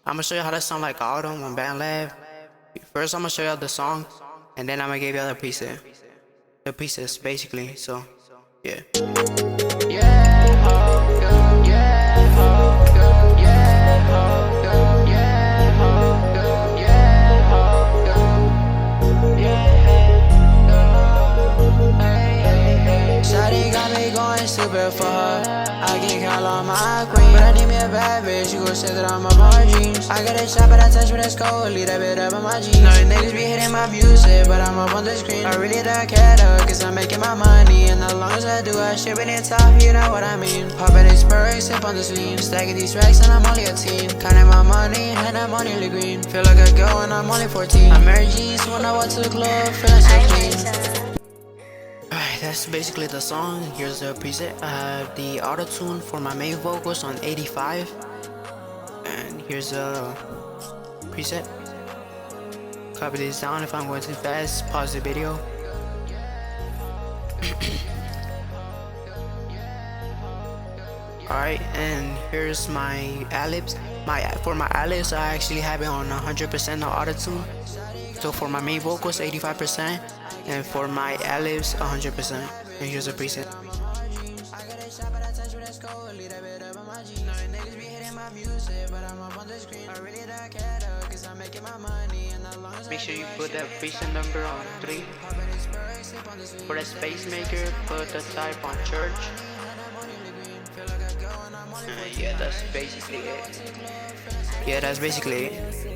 I'm gonna show you how to sound like Autumn on BandLab. First, I'm gonna show you the song, and then I'm gonna give you the preset. The presets, basically. So, yeah. Shawty got me going stupid for her. I can call on my queen, but I need me a bad bitch. You gon' say that I'm up my dreams. I got a shot, but I touch with a skull. Leave that bit up in my jeans. Know the niggas be hitting my music, but I'm up on the screen. I really don't care though, cause I'm making my money. And as long as I do, I shit when it's top, you know what I mean. Poppin' these perks, sip on the lean. Stacking these racks, and I'm only a teen. Counting my money, and I'm on nearly green. Feel like a girl, and I'm only 14. I'm Mary G's when I walk to the club, feeling so clean. Alright, that's basically the song. Here's the preset. I have the auto-tune for my main vocals on 85. And here's the preset. Copy this down. If I'm going too fast, pause the video. Alright, and here's my ad-libs. For my ad-libs, I actually have it on 100% no auto-tune. So for my main vocals, 85%, and for my ad-libs, 100%. And here's a preset. Make sure you put that preset number on 3. For the space maker, put the type on church. Yeah, that's basically it.